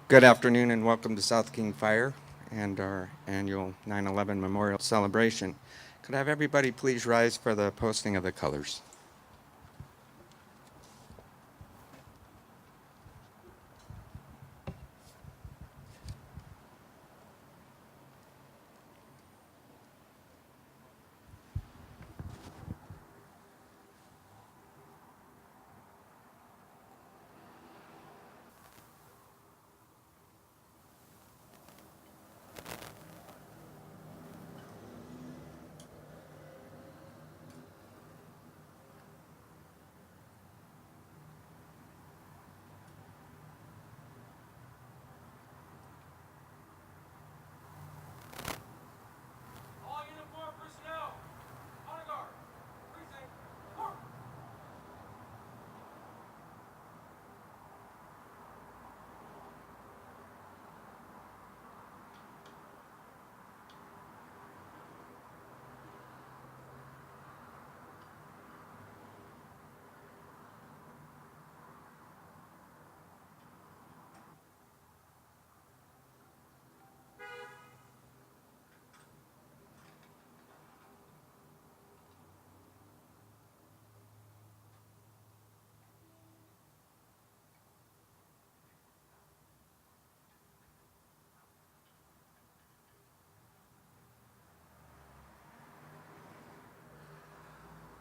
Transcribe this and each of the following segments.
Good afternoon and welcome to South King Fire and our annual 9/11 Memorial Celebration. Could I have everybody please rise for the posting of the colors? All uniformed personnel, honor guard, precinct 4.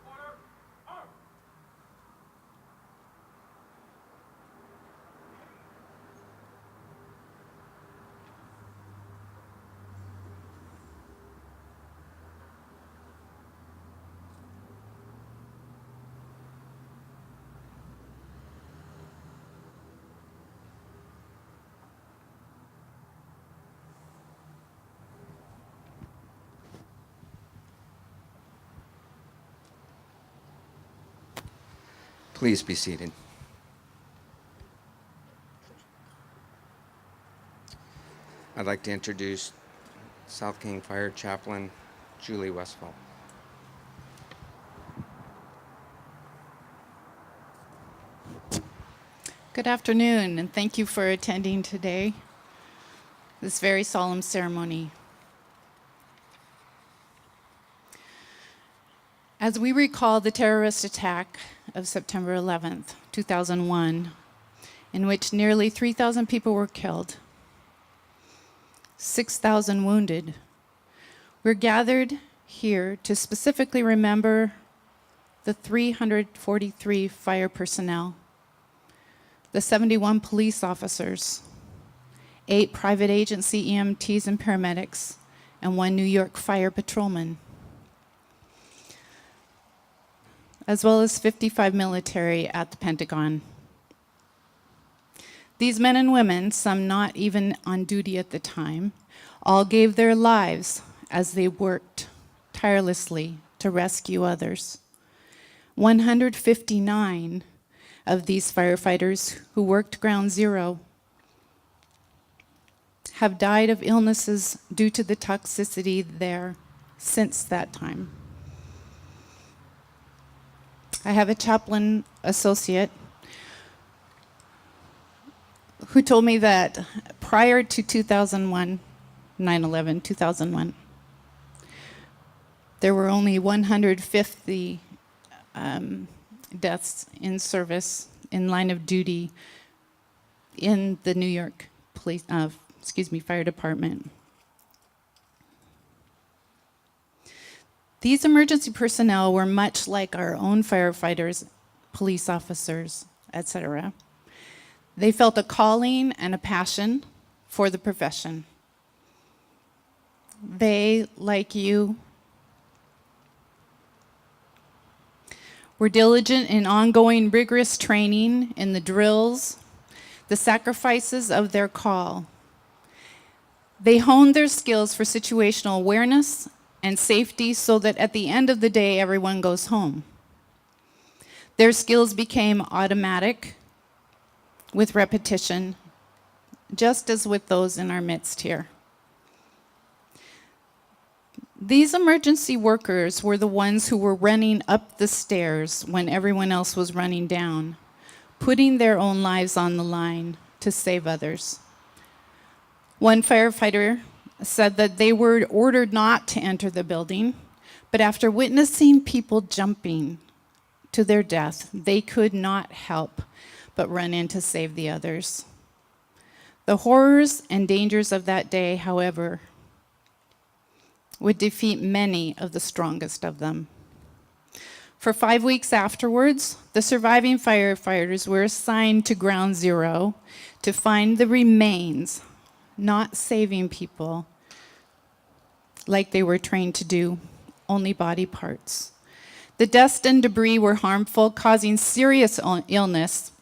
Order, arm. Please be seated. I'd like to introduce South King Fire Chaplain Julie Westfall. Good afternoon, and thank you for attending today, this very solemn ceremony. As we recall the terrorist attack of September 11th, 2001, in which nearly 3,000 people were killed, 6,000 wounded, we're gathered here to specifically remember the 343 fire personnel, the 71 police officers, 8 private agency EMTs and paramedics, and 1 New York fire patrolman, as well as 55 military at the Pentagon. These men and women, some not even on duty at the time, all gave their lives as they worked tirelessly to rescue others. 159 of these firefighters who worked Ground Zero have died of illnesses due to the toxicity there since that time. I have a chaplain associate who told me that prior to 2001, 9/11, 2001, there were only 150 deaths in service, in line of duty, in the New York Fire Department. These emergency personnel were much like our own firefighters, police officers, etc. They felt a calling and a passion for the profession. They, like you, were diligent in ongoing rigorous training in the drills, the sacrifices of their call. They honed their skills for situational awareness and safety so that at the end of the day, everyone goes home. Their skills became automatic with repetition, just as with those in our midst here. These emergency workers were the ones who were running up the stairs when everyone else was running down, putting their own lives on the line to save others. One firefighter said that they were ordered not to enter the building, but after witnessing people jumping to their death, they could not help but run in to save the others. The horrors and dangers of that day, however, would defeat many of the strongest of them. For 5 weeks afterwards, the surviving firefighters were assigned to Ground Zero to find the remains, not saving people like they were trained to do, only body parts. The dust and debris were harmful, causing serious illness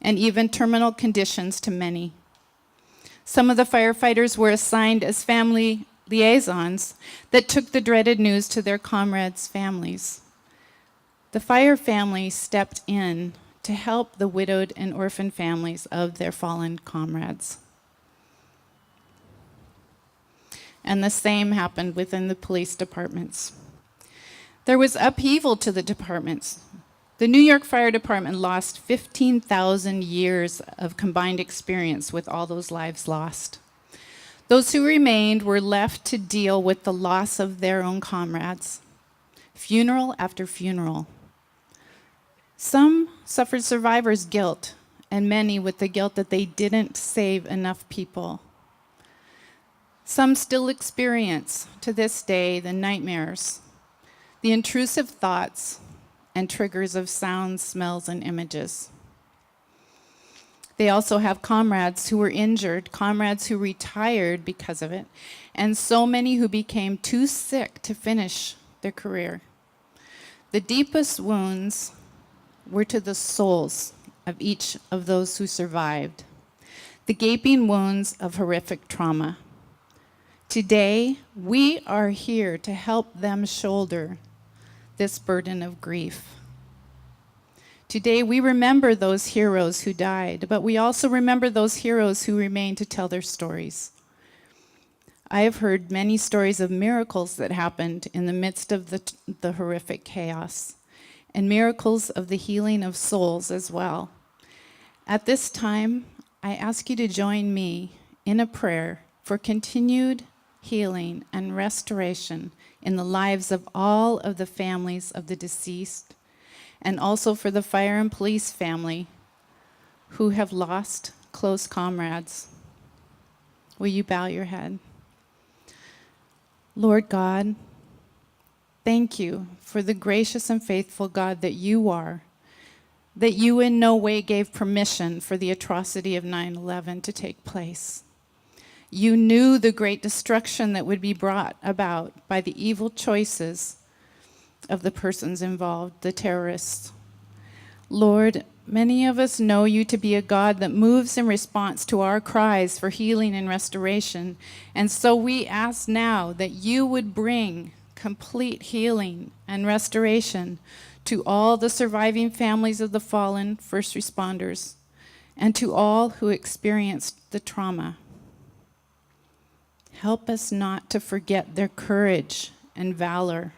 and even terminal conditions to many. Some of the firefighters were assigned as family liaisons that took the dreaded news to their comrades' families. The fire family stepped in to help the widowed and orphan families of their fallen comrades. And the same happened within the police departments. There was upheaval to the departments. The New York Fire Department lost 15,000 years of combined experience with all those lives lost. Those who remained were left to deal with the loss of their own comrades, funeral after funeral. Some suffered survivor's guilt, and many with the guilt that they didn't save enough people. Some still experience, to this day, the nightmares, the intrusive thoughts, and triggers of sounds, smells, and images. They also have comrades who were injured, comrades who retired because of it, and so many who became too sick to finish their career. The deepest wounds were to the souls of each of those who survived, the gaping wounds of horrific trauma. Today, we are here to help them shoulder this burden of grief. Today, we remember those heroes who died, but we also remember those heroes who remain to tell their stories. I have heard many stories of miracles that happened in the midst of the horrific chaos, and miracles of the healing of souls as well. At this time, I ask you to join me in a prayer for continued healing and restoration in the lives of all of the families of the deceased, and also for the fire and police family who have lost close comrades. Will you bow your head? Lord God, thank you for the gracious and faithful God that you are, that you in no way gave permission for the atrocity of 9/11 to take place. You knew the great destruction that would be brought about by the evil choices of the persons involved, the terrorists. Lord, many of us know you to be a God that moves in response to our cries for healing and restoration. And so we ask now that you would bring complete healing and restoration to all the surviving families of the fallen first responders and to all who experienced the trauma. Help us not to forget their courage and valor,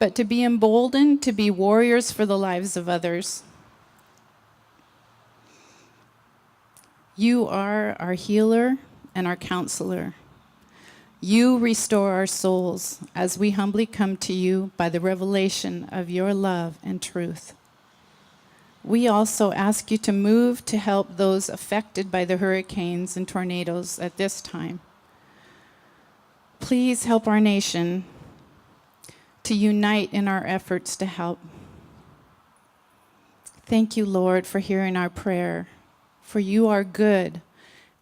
but to be emboldened to be warriors for the lives of others. You are our healer and our counselor. You restore our souls as we humbly come to you by the revelation of your love and truth. We also ask you to move to help those affected by the hurricanes and tornadoes at this time. Please help our nation to unite in our efforts to help. Thank you, Lord, for hearing our prayer, for you are good,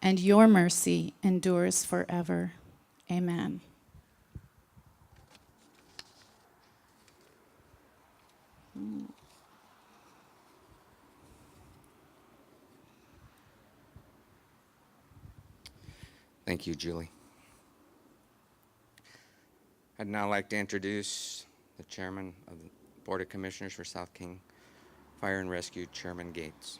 and your mercy endures forever. Amen. Thank you, Julie. I'd now like to introduce the Chairman of the Board of Commissioners for South King Fire and Rescue, Chairman Gates.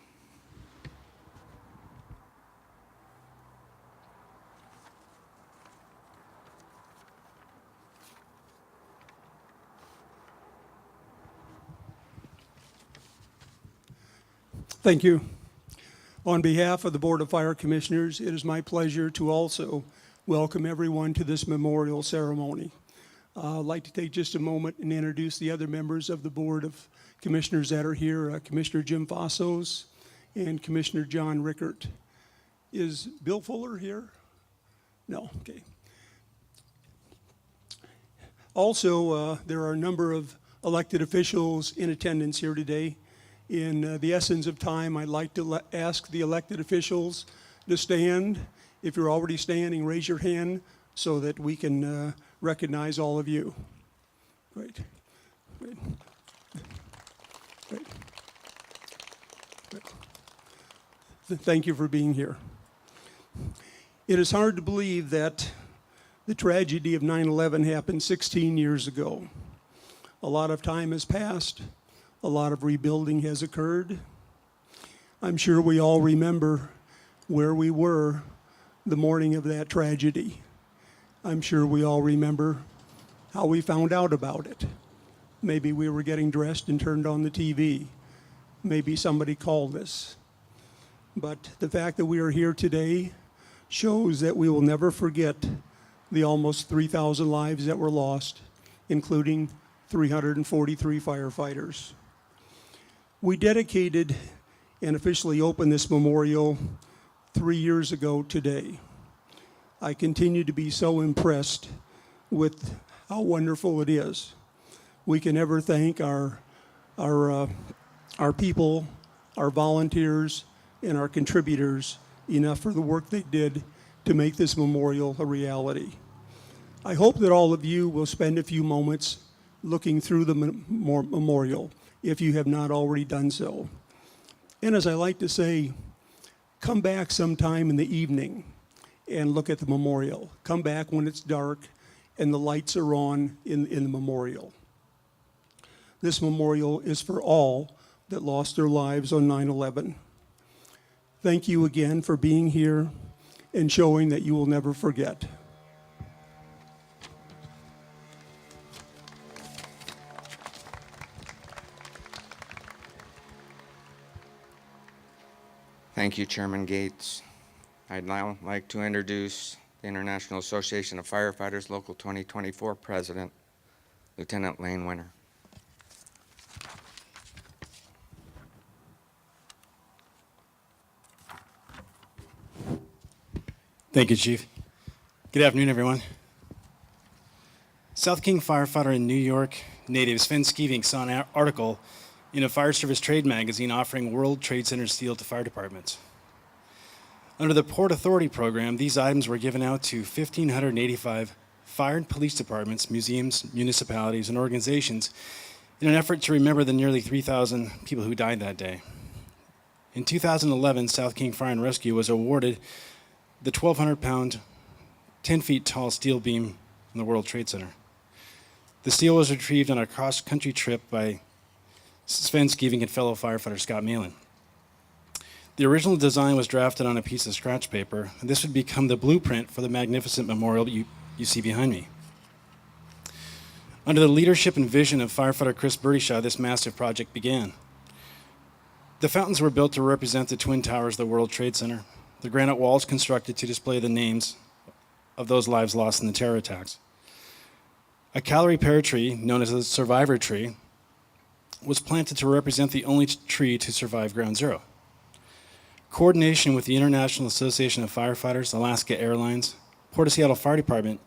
Thank you. On behalf of the Board of Fire Commissioners, it is my pleasure to also welcome everyone to this memorial ceremony. I'd like to take just a moment and introduce the other members of the Board of Commissioners that are here, Commissioner Jim Fassos and Commissioner John Rickert. Is Bill Fuller here? No, okay. Also, there are a number of elected officials in attendance here today. In the essence of time, I'd like to ask the elected officials to stand. If you're already standing, raise your hand so that we can recognize all of you. Great. Great. Great. Great. Thank you for being here. It is hard to believe that the tragedy of 9/11 happened 16 years ago. A lot of time has passed. A lot of rebuilding has occurred. I'm sure we all remember where we were the morning of that tragedy. I'm sure we all remember how we found out about it. Maybe we were getting dressed and turned on the TV. Maybe somebody called us. But the fact that we are here today shows that we will never forget the almost 3,000 lives that were lost, including 343 firefighters. We dedicated and officially opened this memorial 3 years ago today. I continue to be so impressed with how wonderful it is. We can never thank our people, our volunteers, and our contributors enough for the work they did to make this memorial a reality. I hope that all of you will spend a few moments looking through the memorial, if you have not already done so. And as I like to say, come back sometime in the evening and look at the memorial. Come back when it's dark and the lights are on in the memorial. This memorial is for all that lost their lives on 9/11. Thank you again for being here and showing that you will never forget. Thank you, Chairman Gates. I'd now like to introduce the International Association of Firefighters Local 2024 President, Lieutenant Lane Winter. Thank you, Chief. Good afternoon, everyone. South King firefighter in New York native Sven Skeving saw an article in a fire service trade magazine offering World Trade Center steel to fire departments. Under the Port Authority program, these items were given out to 1,585 fire and police departments, museums, municipalities, and organizations in an effort to remember the nearly 3,000 people who died that day. In 2011, South King Fire and Rescue was awarded the 1,200-pound, 10 feet tall steel beam in the World Trade Center. The steel was retrieved on a cross-country trip by Sven Skeving and fellow firefighter Scott Malin. The original design was drafted on a piece of scratch paper, and this would become the blueprint for the magnificent memorial you see behind me. Under the leadership and vision of firefighter Chris Burdyshaw, this massive project began. The fountains were built to represent the Twin Towers of the World Trade Center, the granite walls constructed to display the names of those lives lost in the terror attacks. A Callery pear tree, known as the Survivor Tree, was planted to represent the only tree to survive Ground Zero. Coordination with the International Association of Firefighters, Alaska Airlines, Port of Seattle Fire Department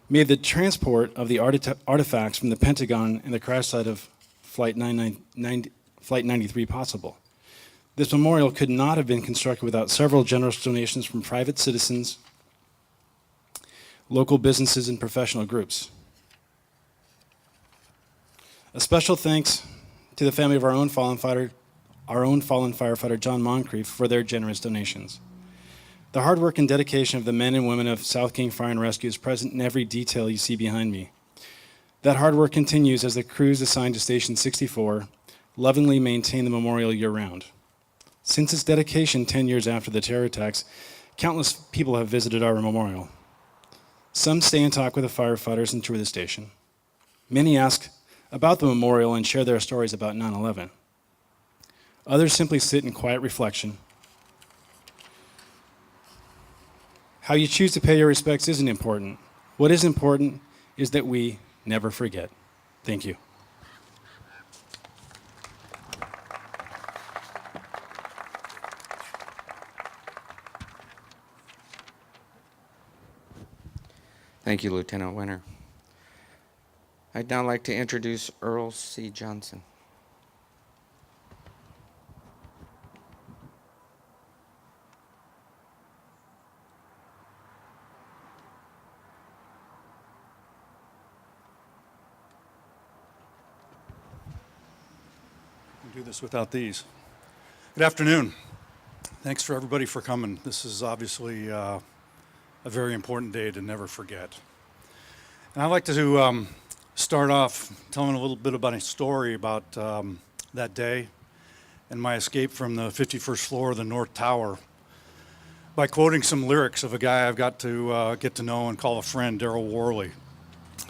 made the transport of the artifacts from the Pentagon and the crash site of Flight 93 possible. This memorial could not have been constructed without several generous donations from private citizens, local businesses, and professional groups. A special thanks to the family of our own fallen firefighter John Moncrief for their generous donations. The hard work and dedication of the men and women of South King Fire and Rescue is present in every detail you see behind me. That hard work continues as the crews assigned to Station 64 lovingly maintain the memorial year-round. Since its dedication 10 years after the terror attacks, countless people have visited our memorial. Some stay and talk with the firefighters and tour the station. Many ask about the memorial and share their stories about 9/11. Others simply sit in quiet reflection. How you choose to pay your respects isn't important. What is important is that we never forget. Thank you. Thank you, Lieutenant Winter. I'd now like to introduce Earl C. Johnson. Do this without these. Good afternoon. Thanks for everybody for coming. This is obviously a very important day to never forget. And I'd like to start off telling a little bit about a story about that day and my escape from the 51st floor of the North Tower by quoting some lyrics of a guy I've got to get to know and call a friend, Daryl Worley.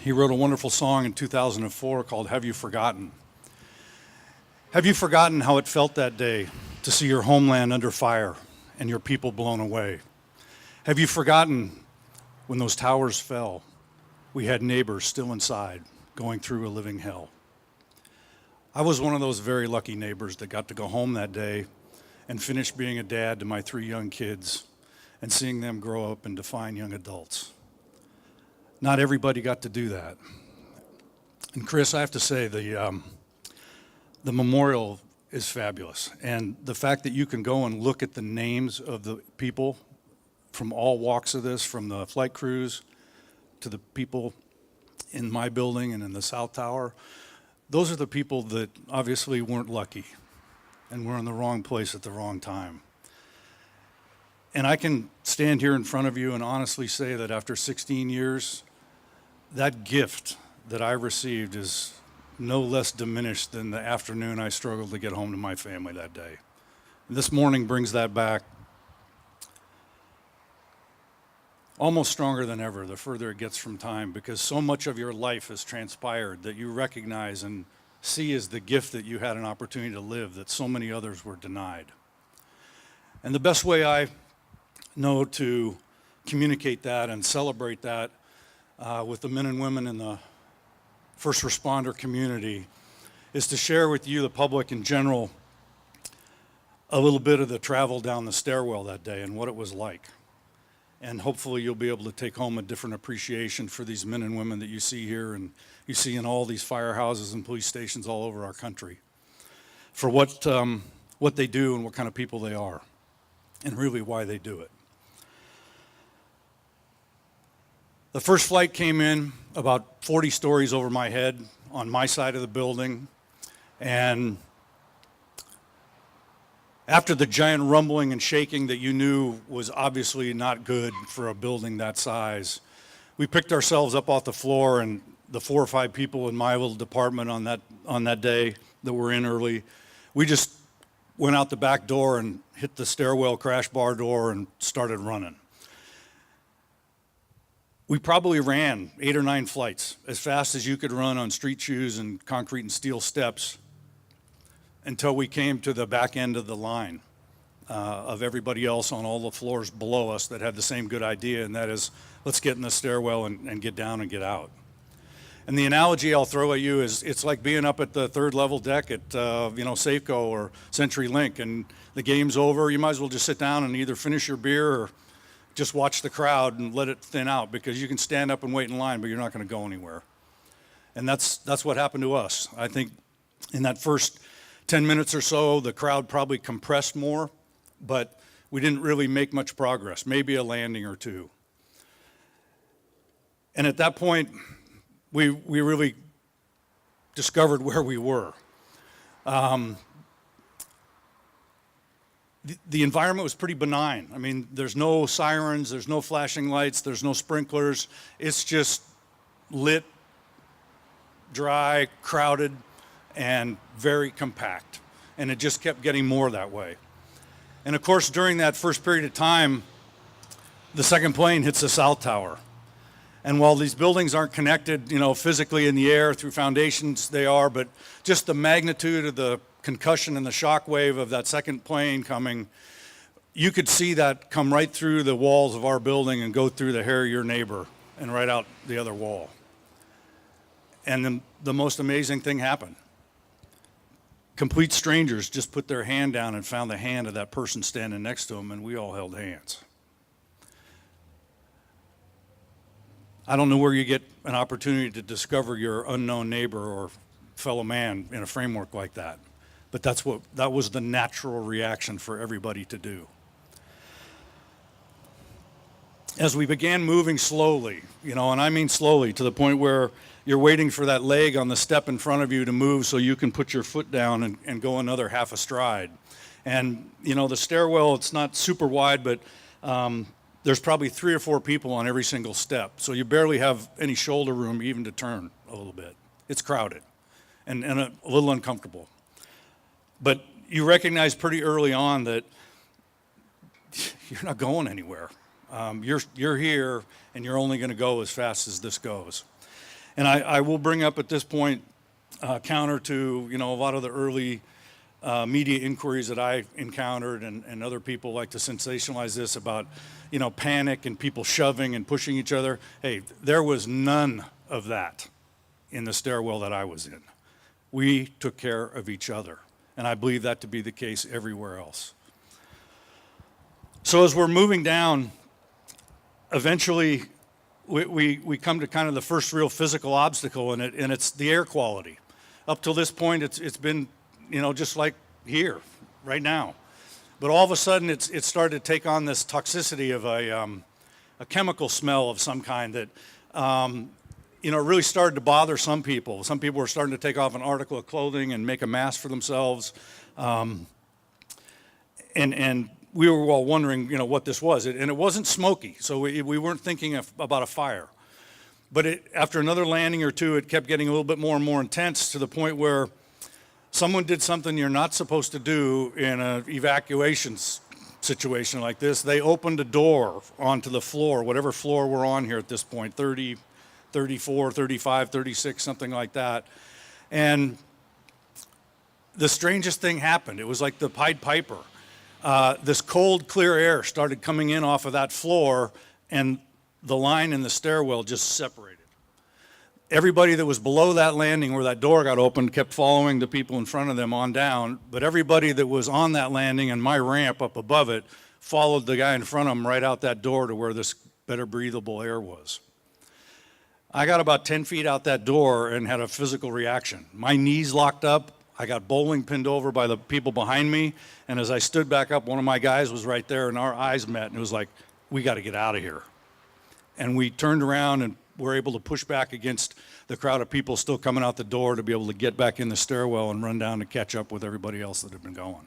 He wrote a wonderful song in 2004 called Have You Forgotten? Have you forgotten how it felt that day to see your homeland under fire and your people blown away? Have you forgotten when those towers fell, we had neighbors still inside going through a living hell? I was one of those very lucky neighbors that got to go home that day and finish being a dad to my 3 young kids and seeing them grow up and define young adults. Not everybody got to do that. And Chris, I have to say, the memorial is fabulous. And the fact that you can go and look at the names of the people from all walks of this, from the flight crews to the people in my building and in the South Tower, those are the people that obviously weren't lucky and were in the wrong place at the wrong time. And I can stand here in front of you and honestly say that after 16 years, that gift that I received is no less diminished than the afternoon I struggled to get home to my family that day. And this morning brings that back almost stronger than ever the further it gets from time, because so much of your life has transpired that you recognize and see as the gift that you had an opportunity to live that so many others were denied. And the best way I know to communicate that and celebrate that with the men and women in the first responder community is to share with you, the public in general, a little bit of the travel down the stairwell that day and what it was like. And hopefully you'll be able to take home a different appreciation for these men and women that you see here and you see in all these firehouses and police stations all over our country, for what they do and what kind of people they are, and really why they do it. The first flight came in about 40 stories over my head on my side of the building, and after the giant rumbling and shaking that you knew was obviously not good for a building that size, we picked ourselves up off the floor and the 4 or 5 people in my little department on that day that were in early, we just went out the back door and hit the stairwell crash bar door and started running. We probably ran 8 or 9 flights as fast as you could run on street shoes and concrete and steel steps until we came to the back end of the line of everybody else on all the floors below us that had the same good idea, and that is, let's get in the stairwell and get down and get out. And the analogy I'll throw at you is it's like being up at the 3rd level deck at Safeco or CenturyLink, and the game's over. You might as well just sit down and either finish your beer or just watch the crowd and let it thin out, because you can stand up and wait in line, but you're not going to go anywhere. And that's what happened to us. I think in that first 10 minutes or so, the crowd probably compressed more, but we didn't really make much progress, maybe a landing or two. And at that point, we really discovered where we were. The environment was pretty benign. I mean, there's no sirens, there's no flashing lights, there's no sprinklers. It's just lit, dry, crowded, and very compact. And it just kept getting more that way. And of course, during that first period of time, the second plane hits the south tower. And while these buildings aren't connected, physically in the air through foundations, they are, but just the magnitude of the concussion and the shock wave of that second plane coming, you could see that come right through the walls of our building and go through the hair of your neighbor and right out the other wall. And then the most amazing thing happened. Complete strangers just put their hand down and found the hand of that person standing next to them, and we all held hands. I don't know where you get an opportunity to discover your unknown neighbor or fellow man in a framework like that, but that was the natural reaction for everybody to do. As we began moving slowly, and I mean slowly, to the point where you're waiting for that leg on the step in front of you to move so you can put your foot down and go another half a stride. And, the stairwell, it's not super wide, but there's probably 3 or 4 people on every single step. So you barely have any shoulder room even to turn a little bit. It's crowded and a little uncomfortable. But you recognize pretty early on that you're not going anywhere. You're here, and you're only going to go as fast as this goes. And I will bring up at this point, counter to a lot of the early media inquiries that I encountered, and other people like to sensationalize this about panic and people shoving and pushing each other. Hey, there was none of that in the stairwell that I was in. We took care of each other, and I believe that to be the case everywhere else. So as we're moving down, eventually we come to kind of the first real physical obstacle, and it's the air quality. Up till this point, it's been just like here right now, but all of a sudden it started to take on this toxicity of a chemical smell of some kind that it really started to bother some people. Some people were starting to take off an article of clothing and make a mask for themselves, and we were all wondering, what this was. And it wasn't smoky, so we weren't thinking about a fire. But after another landing or two, it kept getting a little bit more and more intense, to the point where someone did something you're not supposed to do in an evacuation situation like this. They opened a door onto the floor, whatever floor we're on here at this point, 30, 34, 35, 36, something like that. And the strangest thing happened. It was like the Pied Piper. This cold, clear air started coming in off of that floor, and the line in the stairwell just separated. Everybody that was below that landing where that door got opened kept following the people in front of them on down, but everybody that was on that landing and my ramp up above it followed the guy in front of them right out that door to where this better breathable air was. I got about 10 feet out that door and had a physical reaction. My knees locked up. I got bowling pinned over by the people behind me, and as I stood back up, one of my guys was right there, and our eyes met, and it was like, we got to get out of here. And we turned around and were able to push back against the crowd of people still coming out the door to be able to get back in the stairwell and run down to catch up with everybody else that had been going.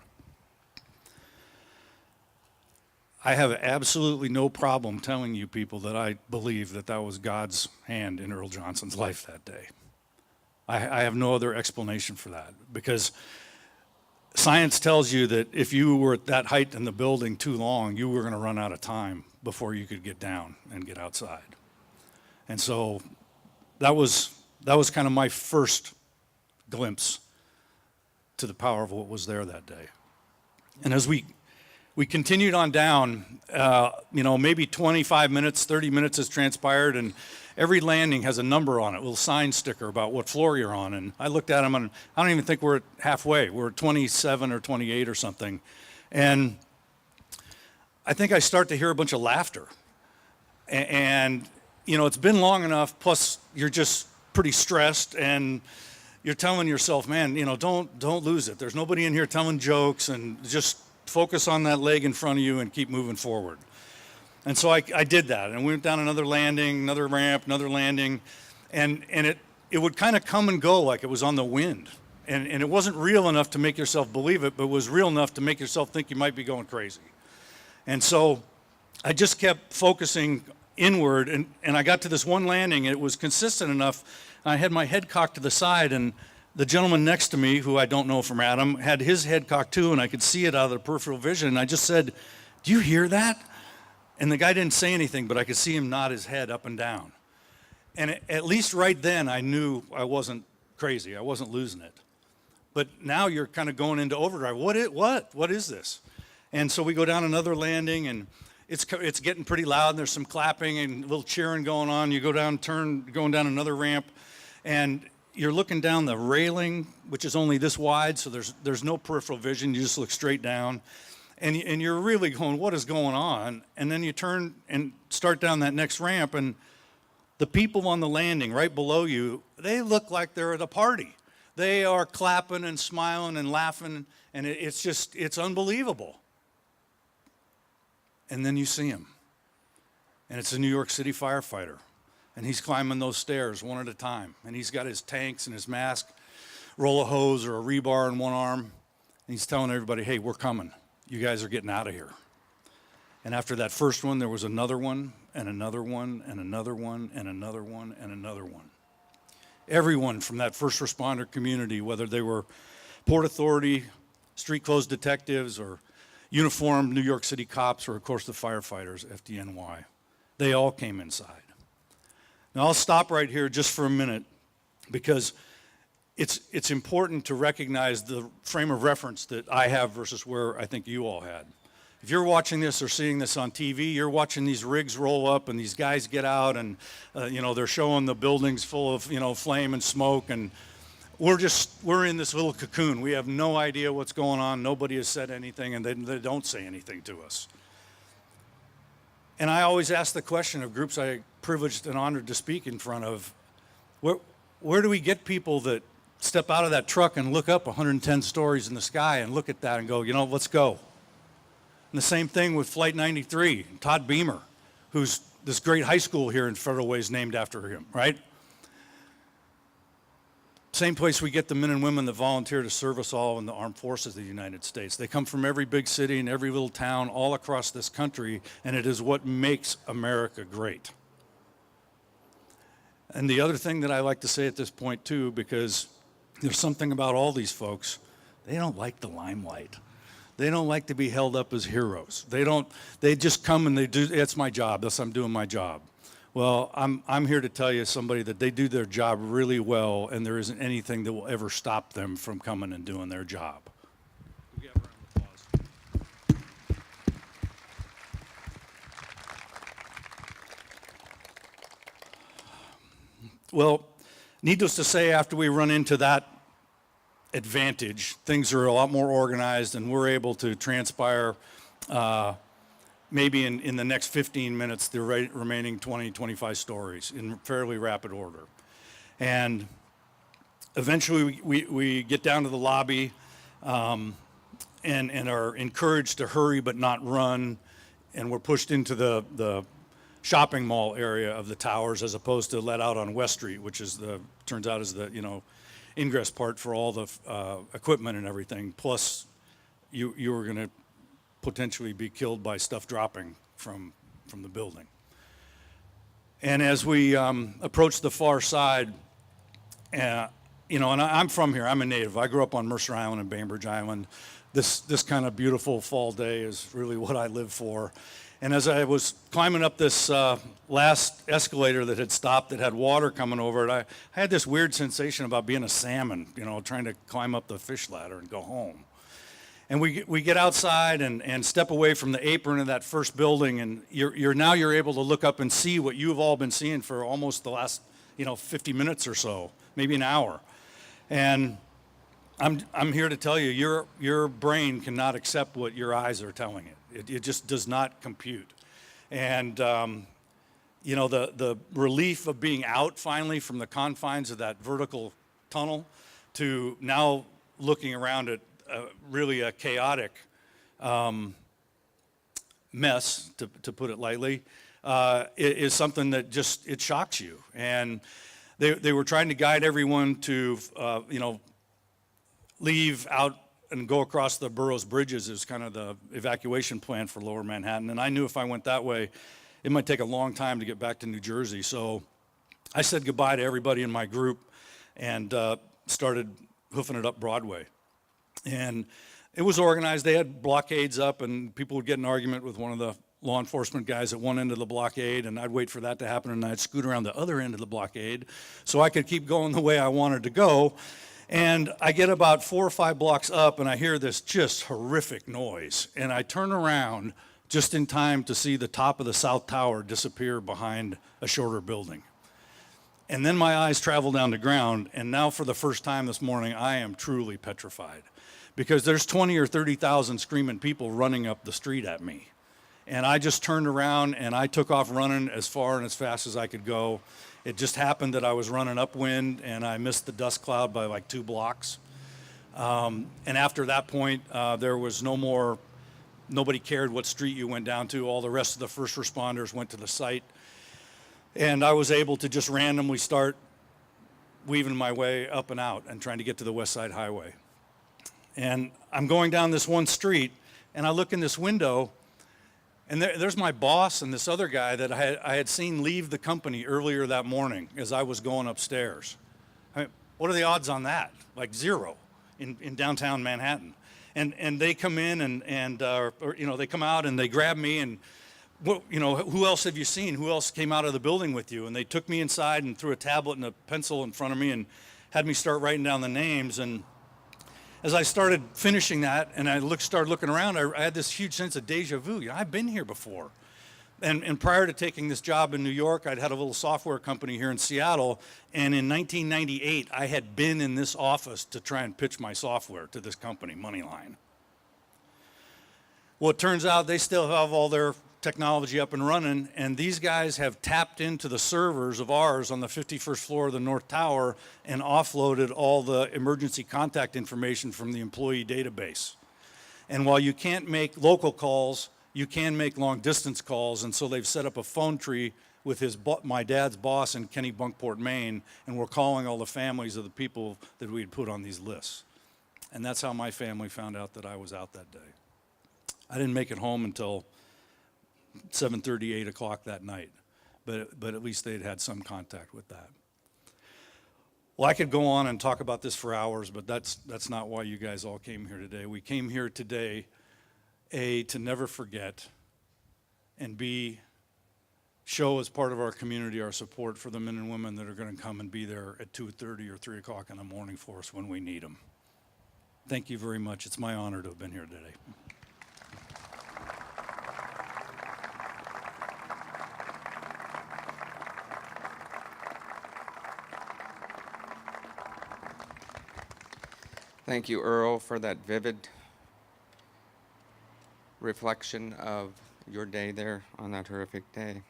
I have absolutely no problem telling you people that I believe that that was God's hand in Earl Johnson's life that day. I have no other explanation for that, because science tells you that if you were at that height in the building too long, you were going to run out of time before you could get down and get outside. And so that was kind of my first glimpse to the power of what was there that day. And as we continued on down, maybe 25 minutes, 30 minutes has transpired, and every landing has a number on it, a little sign sticker about what floor you're on. And I looked at them, and I don't even think we're at halfway. We're at 27 or 28 or something. And I think I start to hear a bunch of laughter. And it's been long enough, plus you're just pretty stressed, and you're telling yourself, man, don't lose it. There's nobody in here telling jokes, and just focus on that leg in front of you and keep moving forward. And so I did that, and we went down another landing, another ramp, another landing, and it would kind of come and go like it was on the wind. And it wasn't real enough to make yourself believe it, but it was real enough to make yourself think you might be going crazy. And so I just kept focusing inward, and I got to this one landing, and it was consistent enough. I had my head cocked to the side, and the gentleman next to me, who I don't know from Adam, had his head cocked too, and I could see it out of the peripheral vision. And I just said, "Do you hear that?" And the guy didn't say anything, but I could see him nod his head up and down. And at least right then, I knew I wasn't crazy. I wasn't losing it. But now you're kind of going into overdrive. What is this? And so we go down another landing, and it's getting pretty loud, and there's some clapping and a little cheering going on. You go down, going down another ramp, and you're looking down the railing, which is only this wide, so there's no peripheral vision. You just look straight down. And you're really going, what is going on? And then you turn and start down that next ramp, and the people on the landing right below you, they look like they're at a party. They are clapping and smiling and laughing, and it's unbelievable. And then you see him, and it's a New York City firefighter, and he's climbing those stairs one at a time, and he's got his tanks and his mask, roll of hose or a rebar in one arm, and he's telling everybody, hey, we're coming. You guys are getting out of here. And after that first one, there was another one, and another one, and another one, and another one, and another one. Everyone from that first responder community, whether they were Port Authority, street clothes detectives, or uniformed New York City cops, or of course the firefighters, FDNY, they all came inside. Now I'll stop right here just for a minute, because it's important to recognize the frame of reference that I have versus where I think you all had. If you're watching this or seeing this on TV, you're watching these rigs roll up and these guys get out, and they're showing the buildings full of flame and smoke, and we're in this little cocoon. We have no idea what's going on. Nobody has said anything, and they don't say anything to us. And I always ask the question of groups I privileged and honored to speak in front of, where do we get people that step out of that truck and look up 110 stories in the sky and look at that and go, let's go. And the same thing with Flight 93, Todd Beamer, who's this great high school here in Federal Way is named after him, right? Same place we get the men and women that volunteer to serve us all in the armed forces of the United States. They come from every big city and every little town all across this country, and it is what makes America great. And the other thing that I like to say at this point too, because there's something about all these folks, they don't like the limelight. They don't like to be held up as heroes. They just come and they do, it's my job, thus I'm doing my job. Well, I'm here to tell you, somebody, that they do their job really well, and there isn't anything that will ever stop them from coming and doing their job. Give a round of applause. Well, needless to say, after we run into that advantage, things are a lot more organized, and we're able to transpire maybe in the next 15 minutes the remaining 20, 25 stories in fairly rapid order. And eventually we get down to the lobby and are encouraged to hurry but not run, and we're pushed into the shopping mall area of the towers as opposed to let out on West Street, which is turns out is the ingress part for all the equipment and everything. Plus you were going to potentially be killed by stuff dropping from the building. And as we approached the far side, you know, and I'm from here. I'm a native. I grew up on Mercer Island and Bainbridge Island. This kind of beautiful fall day is really what I live for. And as I was climbing up this last escalator that had stopped, that had water coming over it, I had this weird sensation about being a salmon, you know, trying to climb up the fish ladder and go home. And we get outside and step away from the apron of that first building, and you're able to look up and see what you've all been seeing for almost the last, you know, 50 minutes or so, maybe an hour. And I'm here to tell you, your brain cannot accept what your eyes are telling it. It just does not compute. And you know, the relief of being out finally from the confines of that vertical tunnel to now looking around at really a chaotic mess, to put it lightly, is something that just, it shocks you. And they were trying to guide everyone to, you know, leave out and go across the borough's bridges is kind of the evacuation plan for Lower Manhattan. And I knew if I went that way, it might take a long time to get back to New Jersey. So I said goodbye to everybody in my group and started hoofing it up Broadway. And it was organized. They had blockades up, and people would get in an argument with one of the law enforcement guys at one end of the blockade, and I'd wait for that to happen, and I'd scoot around the other end of the blockade so I could keep going the way I wanted to go. And I get about 4 or 5 blocks up, and I hear this just horrific noise. And I turn around just in time to see the top of the South Tower disappear behind a shorter building. And then my eyes travel down to ground, and now for the first time this morning, I am truly petrified. Because there's 20 or 30,000 screaming people running up the street at me. And I just turned around and I took off running as far and as fast as I could go. It just happened that I was running upwind and I missed the dust cloud by like 2 blocks. And after that point, there was no more, nobody cared what street you went down to. All the rest of the first responders went to the site. And I was able to just randomly start weaving my way up and out and trying to get to the West Side Highway. And I'm going down this one street, and I look in this window, and there's my boss and this other guy that I had seen leave the company earlier that morning as I was going upstairs. I mean, what are the odds on that? Like 0 in downtown Manhattan. And they come in or you know, they come out and they grab me and, well, you know, who else have you seen? Who else came out of the building with you? And they took me inside and threw a tablet and a pencil in front of me and had me start writing down the names. And as I started finishing that and I started looking around, I had this huge sense of deja vu. You know, I've been here before. And prior to taking this job in New York, I'd had a little software company here in Seattle. And in 1998, I had been in this office to try and pitch my software to this company, Moneyline. Well, it turns out they still have all their technology up and running, and these guys have tapped into the servers of ours on the 51st floor of the North Tower and offloaded all the emergency contact information from the employee database. And while you can't make local calls, you can make long distance calls, and so they've set up a phone tree with my dad's boss in Kennebunkport, Maine, and we're calling all the families of the people that we had put on these lists. And that's how my family found out that I was out that day. I didn't make it home until 7:30, 8 o'clock that night, but at least they'd had some contact with that. Well, I could go on and talk about this for hours, but that's not why you guys all came here today. We came here today, A, to never forget, and B, show as part of our community our support for the men and women that are going to come and be there at 2:30 or 3 o'clock in the morning for us when we need them. Thank you very much. It's my honor to have been here today. Thank you, Earl, for that vivid reflection of your day there on that horrific day.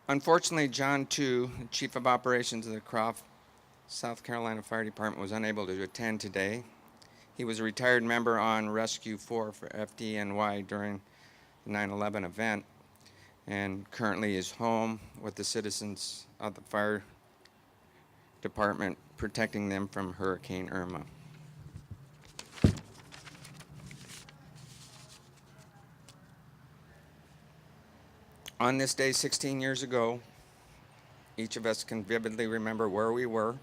Unfortunately, John Tu, Chief of Operations of the Croft, South Carolina Fire Department, was unable to attend today. He was a retired member on Rescue 4 for FDNY during the 9/11 event and currently is home with the citizens of the fire department, protecting them from Hurricane Irma. On this day 16 years ago, each of us can vividly remember where we were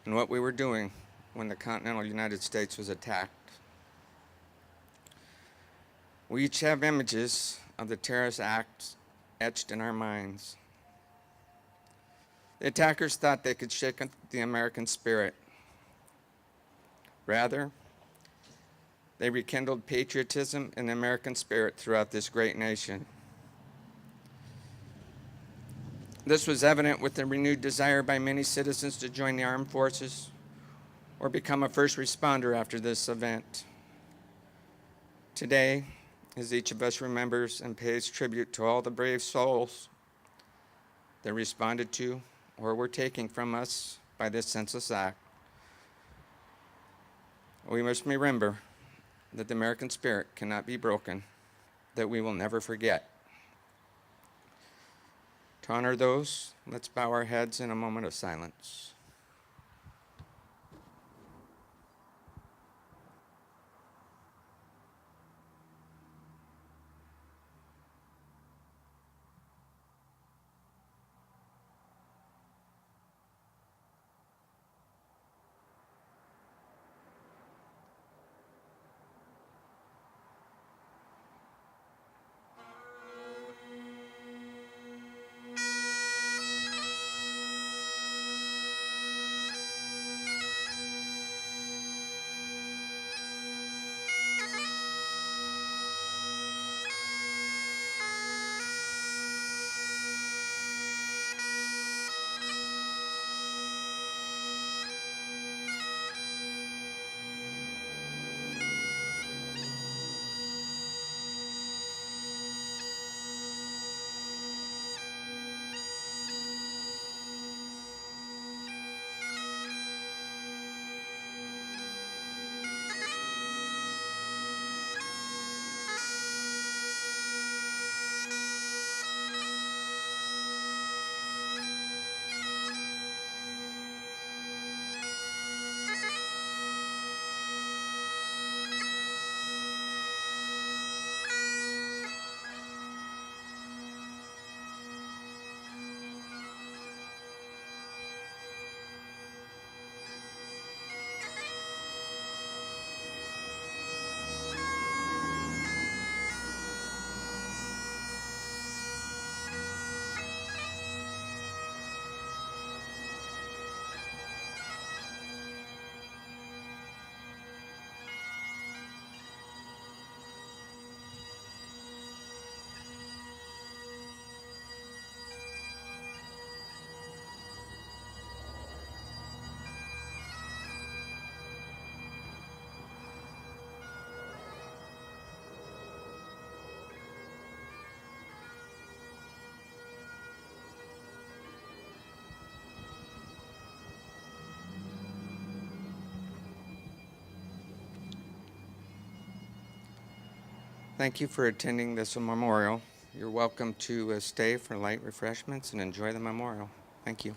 and what we were doing when the continental United States was attacked. We each have images of the terrorist acts etched in our minds. The attackers thought they could shake the American spirit. Rather, they rekindled patriotism and the American spirit throughout this great nation. This was evident with the renewed desire by many citizens to join the armed forces or become a first responder after this event. Today, as each of us remembers and pays tribute to all the brave souls that responded to or were taken from us by this senseless act, we must remember that the American spirit cannot be broken, that we will never forget. To honor those, let's bow our heads in a moment of silence. Thank you for attending this memorial. You're welcome to stay for light refreshments and enjoy the memorial. Thank you.